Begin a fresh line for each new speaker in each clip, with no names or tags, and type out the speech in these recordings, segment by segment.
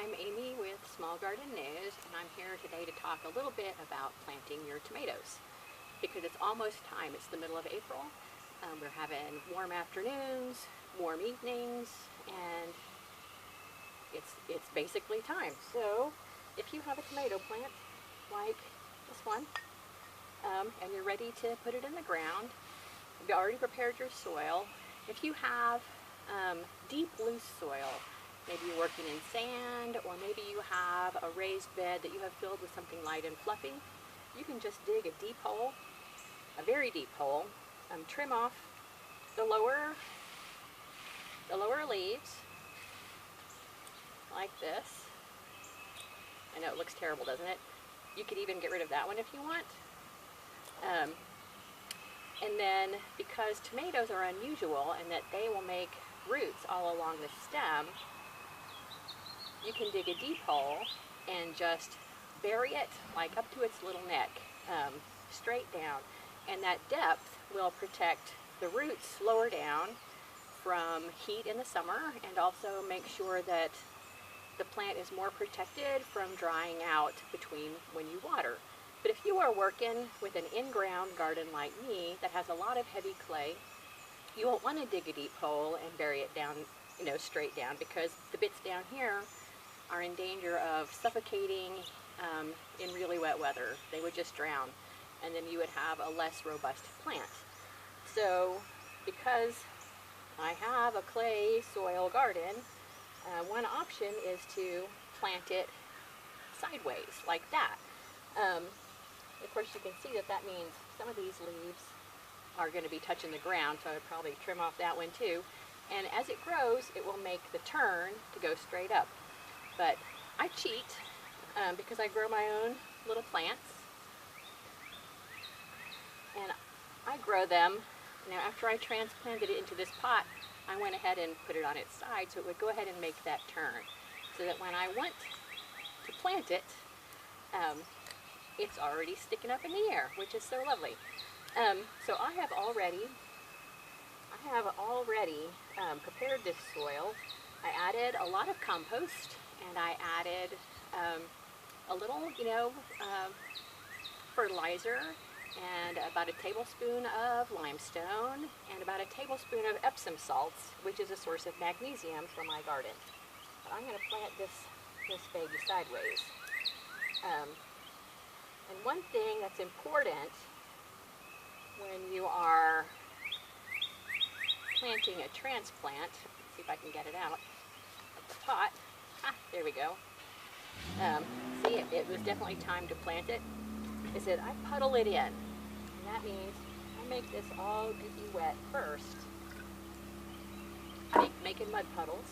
I'm Amy with Small Garden News, and I'm here today to talk a little bit about planting your tomatoes because it's almost time. It's the middle of April. We're having warm afternoons, warm evenings, and it's basically time. So if you have a tomato plant like this one, and you're ready to put it in the ground, you've already prepared your soil. If you have deep, loose soil, maybe you're working in sand, or maybe you have a raised bed that you have filled with something light and fluffy, you can just dig a deep hole, a very deep hole, trim off the lower leaves, like this. I know it looks terrible, doesn't it? You could even get rid of that one if you want. And then, because tomatoes are unusual and that they will make roots all along the stem, you can dig a deep hole and just bury it like up to its little neck, straight down. And that depth will protect the roots lower down from heat in the summer, and also make sure that the plant is more protected from drying out between when you water. But if you are working with an in-ground garden like me that has a lot of heavy clay, you won't want to dig a deep hole and bury it down, straight down, because the bits down here are in danger of suffocating in really wet weather. They would just drown, and then you would have a less robust plant. So because I have a clay soil garden, one option is to plant it sideways like that. Of course, you can see that means some of these leaves are going to be touching the ground, so I would probably trim off that one too. And as it grows, it will make the turn to go straight up. But I cheat because I grow my own little plants, and I grow them. Now, after I transplanted it into this pot, I went ahead and put it on its side so it would go ahead and make that turn, so that when I want to plant it, it's already sticking up in the air, which is so lovely. So I have already prepared this soil. I added a lot of compost, and I added a little, fertilizer, and about a tablespoon of limestone, and about a tablespoon of Epsom salts, which is a source of magnesium for my garden. But I'm going to plant this baby sideways. And one thing that's important when you are planting a transplant, let's see if I can get it out of the pot. There we go. See, it was definitely time to plant it. Is that I puddle it in. And that means I make this all goopy wet first, making mud puddles,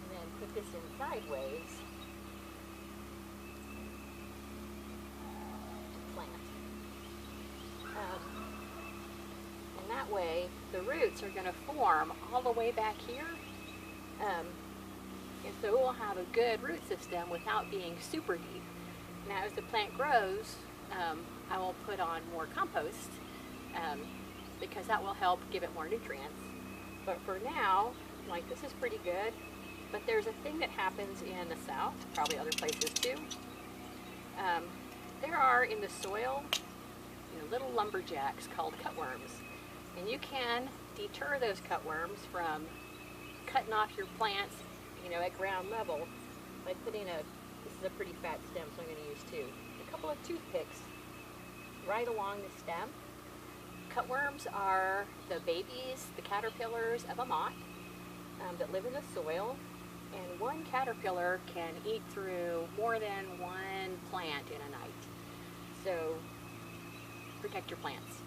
and then put this in sideways to plant. And that way the roots are going to form all the way back here, and so it will have a good root system without being super deep. Now, as the plant grows, I will put on more compost because that will help give it more nutrients. But for now, like, this is pretty good. But there's a thing that happens in the South, probably other places too. There are in the soil little lumberjacks called cutworms, and you can deter those cutworms from cutting off your plants, at ground level by putting this is a pretty fat stem, so I'm going to use a couple of toothpicks right along the stem. Cutworms are the babies, the caterpillars of a moth that live in the soil, and one caterpillar can eat through more than one plant in a night. So protect your plants.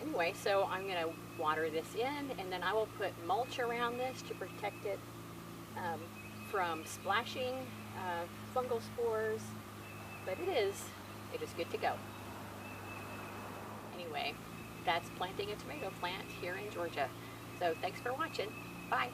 Anyway, so I'm going to water this in, and then I will put mulch around this to protect it from splashing fungal spores, but it is good to go. Anyway, that's planting a tomato plant here in Georgia. So thanks for watching. Bye.